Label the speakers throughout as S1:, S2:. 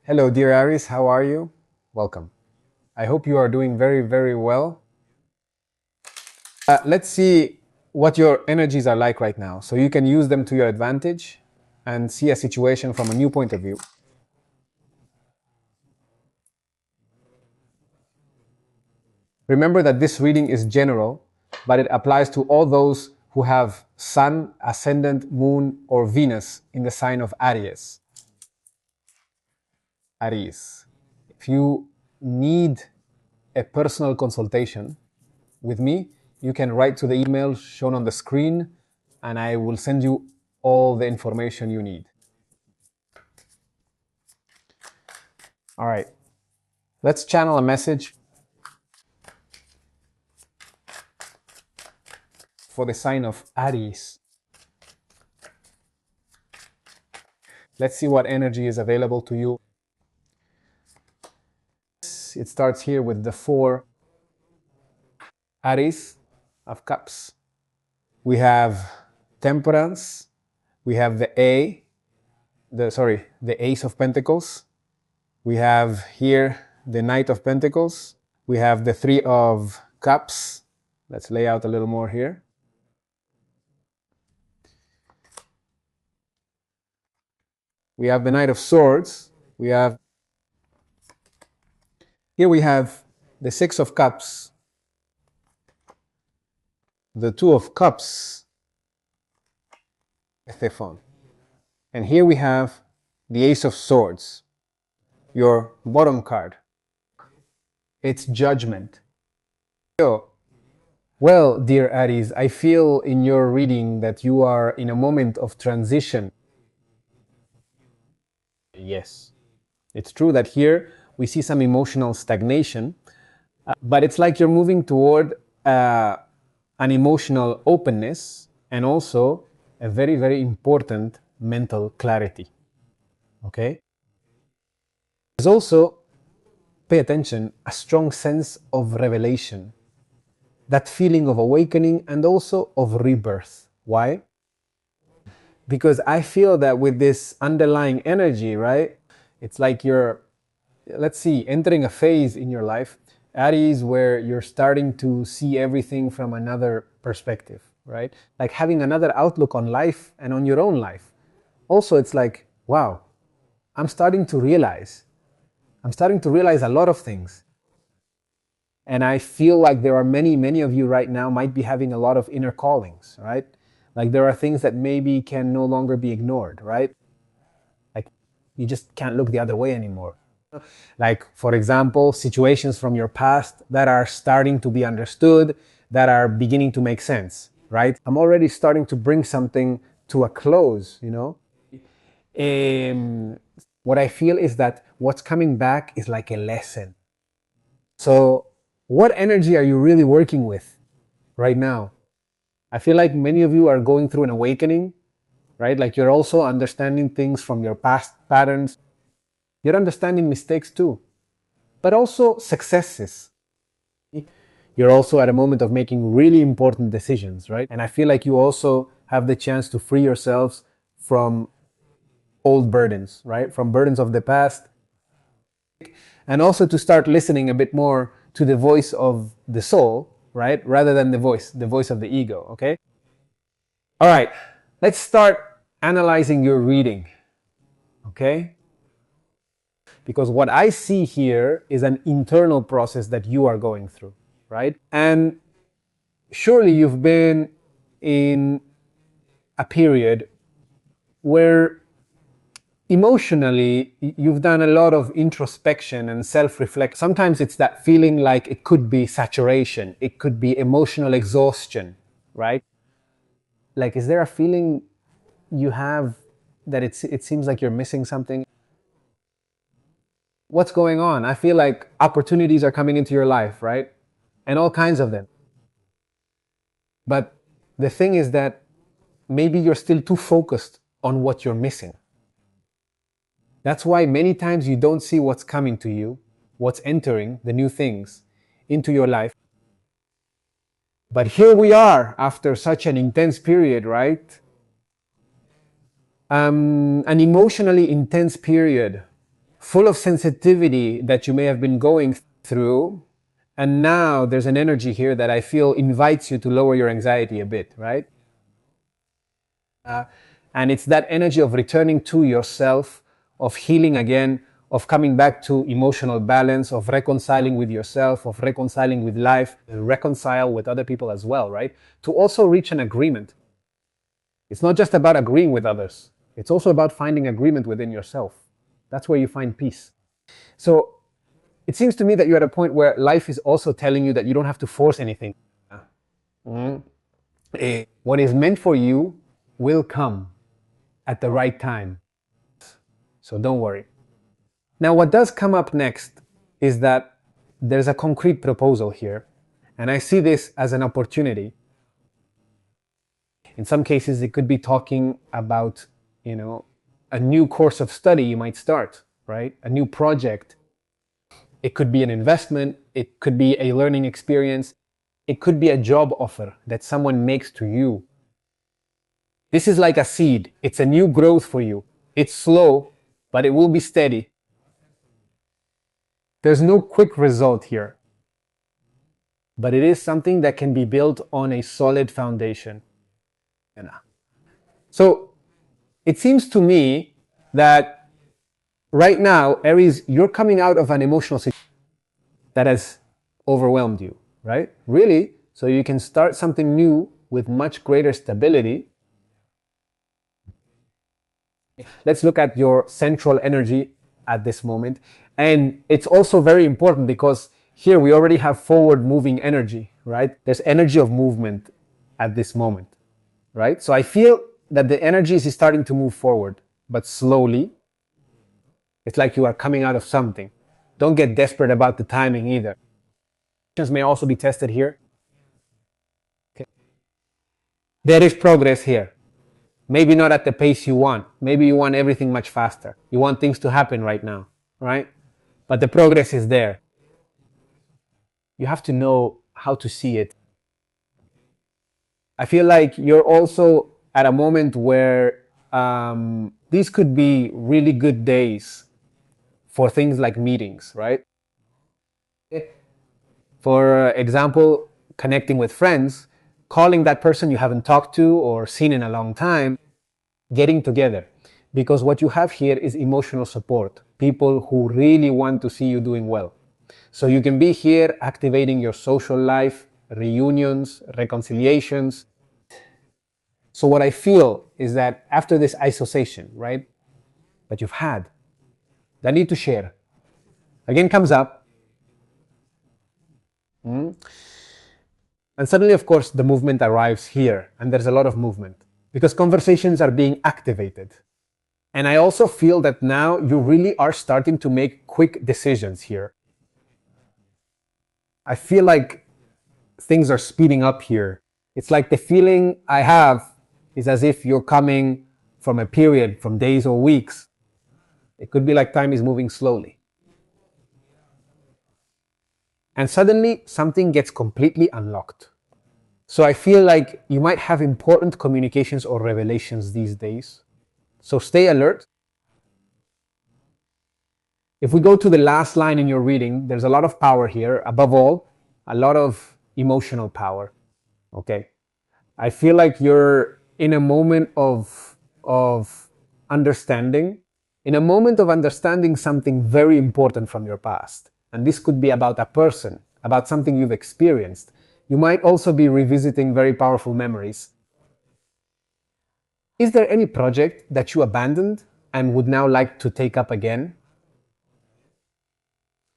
S1: Hello, dear Aries, how are you? Welcome. I hope you are doing very, very well. Let's see what your energies are like right now so you can use them to your advantage and see a situation from a new point of view. Remember that this reading is general, but it applies to all those who have Sun, Ascendant, Moon, or Venus in the sign of Aries. Aries. If you need a personal consultation with me, you can write to the email shown on the screen and I will send you all the information you need. All right, let's channel a message for the sign of Aries. Let's see what energy is available to you. It starts here with the 4 Aries of Cups. We have Temperance. We have the Ace of Pentacles. We have here the Knight of Pentacles. We have the 3 of Cups. Let's lay out a little more here. We have the Knight of Swords. Here we have the 6 of Cups, the 2 of Cups, Stefan. And here we have the Ace of Swords, your bottom card. It's Judgment. Well, dear Aries, I feel in your reading that you are in a moment of transition. Yes, it's true that here we see some emotional stagnation, but it's like you're moving toward an emotional openness and also a very, very important mental clarity. Okay? There's also, pay attention, a strong sense of revelation, that feeling of awakening and also of rebirth. Why? Because I feel that with this underlying energy, right, it's like you're, let's see, entering a phase in your life, Aries, where you're starting to see everything from another perspective, right? Like having another outlook on life and on your own life. Also, it's like, wow, I'm starting to realize a lot of things. And I feel like there are many of you right now might be having a lot of inner callings, right? Like there are things that maybe can no longer be ignored, right? Like you just can't look the other way anymore. Like, for example, situations from your past that are starting to be understood, that are beginning to make sense, right? I'm already starting to bring something to a close, you know? What I feel is that what's coming back is like a lesson. So, what energy are you really working with right now? I feel like many of you are going through an awakening, right? Like you're also understanding things from your past patterns. You're understanding mistakes too, but also successes. You're also at a moment of making really important decisions, right? And I feel like you also have the chance to free yourselves from old burdens, right? From burdens of the past. And also to start listening a bit more to the voice of the soul, right? Rather than the voice of the ego, okay? All right, let's start analyzing your reading, okay? Because what I see here is an internal process that you are going through, right? And surely you've been in a period where emotionally you've done a lot of introspection and self-reflection. Sometimes it's that feeling like it could be saturation, it could be emotional exhaustion, right? Like, is there a feeling you have that it seems like you're missing something? What's going on? I feel like opportunities are coming into your life, right? And all kinds of them. But the thing is that maybe you're still too focused on what you're missing. That's why many times you don't see what's coming to you, what's entering, the new things into your life. But here we are after such an intense period, right? An emotionally intense period full of sensitivity that you may have been going through. And now there's an energy here that I feel invites you to lower your anxiety a bit, right? And it's that energy of returning to yourself, of healing again, of coming back to emotional balance, of reconciling with yourself, of reconciling with life, and reconcile with other people as well, right? To also reach an agreement. It's not just about agreeing with others. It's also about finding agreement within yourself. That's where you find peace. So it seems to me that you're at a point where life is also telling you that you don't have to force anything. What is meant for you will come at the right time. So don't worry. Now, what does come up next is that there's a concrete proposal here, and I see this as an opportunity. In some cases, it could be talking about, a new course of study you might start, right? A new project. It could be an investment. It could be a learning experience. It could be a job offer that someone makes to you. This is like a seed. It's a new growth for you. It's slow, but it will be steady. There's no quick result here, but it is something that can be built on a solid foundation. So it seems to me that right now, Aries, you're coming out of an emotional situation that has overwhelmed you, right? Really? So you can start something new with much greater stability. Let's look at your central energy at this moment. And it's also very important because here we already have forward moving energy, right? There's energy of movement at this moment, right? So I feel that the energy is starting to move forward, but slowly. It's like you are coming out of something. Don't get desperate about the timing either. May also be tested here. Okay. There is progress here. Maybe not at the pace you want. Maybe you want everything much faster. You want things to happen right now, right? But the progress is there. You have to know how to see it. I feel like you're also at a moment where these could be really good days for things like meetings, right? For example, connecting with friends, calling that person you haven't talked to or seen in a long time, getting together. Because what you have here is emotional support, people who really want to see you doing well. So you can be here activating your social life, reunions, reconciliations. So what I feel is that after this isolation, right, that you've had, that need to share, again comes up. And suddenly, of course, the movement arrives here, and there's a lot of movement because conversations are being activated. And I also feel that now you really are starting to make quick decisions here. I feel like things are speeding up here. It's like the feeling I have is as if you're coming from a period, from days or weeks. It could be like time is moving slowly. And suddenly something gets completely unlocked. So I feel like you might have important communications or revelations these days. So stay alert. If we go to the last line in your reading, there's a lot of power here. Above all, a lot of emotional power. Okay. I feel like you're in a moment of understanding, in a moment of understanding something very important from your past. And this could be about a person, about something you've experienced. You might also be revisiting very powerful memories. Is there any project that you abandoned and would now like to take up again?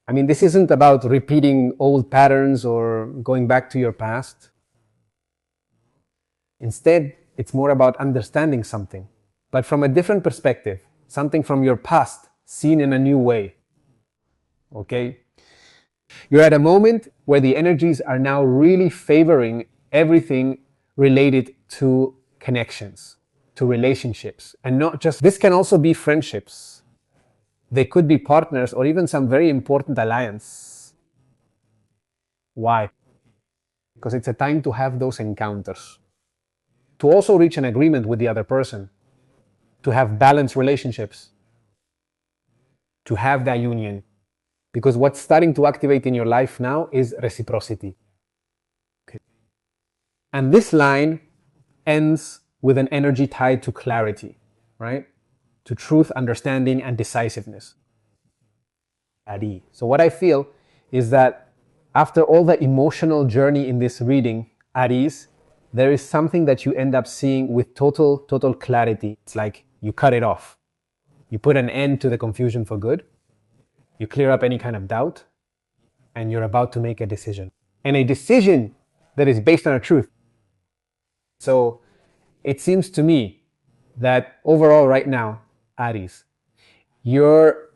S1: I mean, this isn't about repeating old patterns or going back to your past. Instead, it's more about understanding something, but from a different perspective, something from your past seen in a new way. Okay? You're at a moment where the energies are now really favoring everything related to connections, to relationships, and not just, this can also be friendships. They could be partners or even some very important alliance. Why? Because it's a time to have those encounters, to also reach an agreement with the other person, to have balanced relationships, to have that union. Because what's starting to activate in your life now is reciprocity. Okay. And this line ends with an energy tied to clarity, right? To truth, understanding, and decisiveness. Aries. So what I feel is that after all the emotional journey in this reading, Aries, there is something that you end up seeing with total clarity. It's like you cut it off. You put an end to the confusion for good. You clear up any kind of doubt, and you're about to make a decision. And a decision that is based on a truth. So it seems to me that overall right now, Aries, you're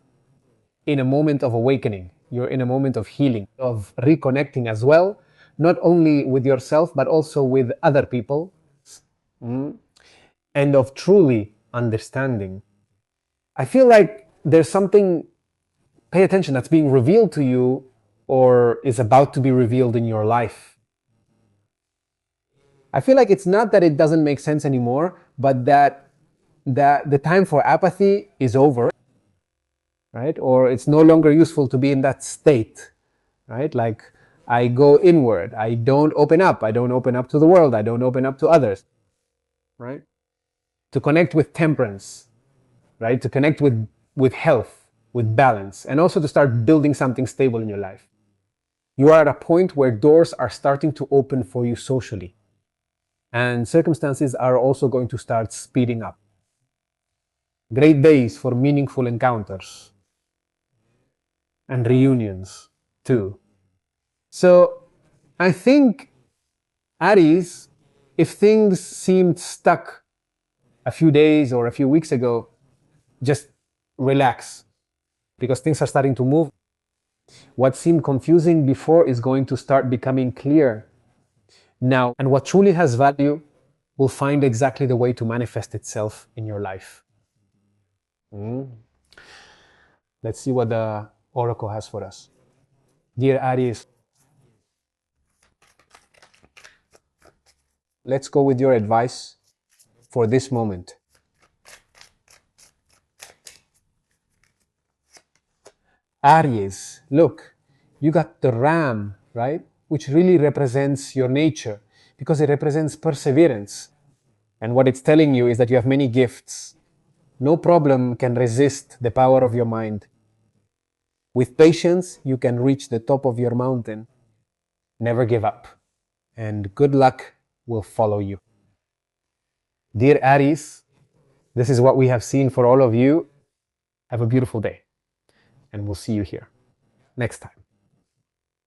S1: in a moment of awakening. You're in a moment of healing, of reconnecting as well, not only with yourself, but also with other people, and of truly understanding. I feel like there's something, pay attention, that's being revealed to you or is about to be revealed in your life. I feel like it's not that it doesn't make sense anymore, but that the time for apathy is over, right? Or it's no longer useful to be in that state, right? Like I go inward, I don't open up to the world, I don't open up to others, right? To connect with temperance, right? To connect with health, with balance, and also to start building something stable in your life. You are at a point where doors are starting to open for you socially, and circumstances are also going to start speeding up. Great days for meaningful encounters and reunions too. So I think, Aries, if things seemed stuck a few days or a few weeks ago, just relax, because things are starting to move. What seemed confusing before is going to start becoming clear now, and what truly has value will find exactly the way to manifest itself in your life. Let's see what the oracle has for us. Dear Aries, let's go with your advice for this moment. Aries, look, you got the ram, right? Which really represents your nature because it represents perseverance. And what it's telling you is that you have many gifts. No problem can resist the power of your mind. With patience, you can reach the top of your mountain. Never give up, and good luck will follow you. Dear Aries, this is what we have seen for all of you. Have a beautiful day, and we'll see you here next time.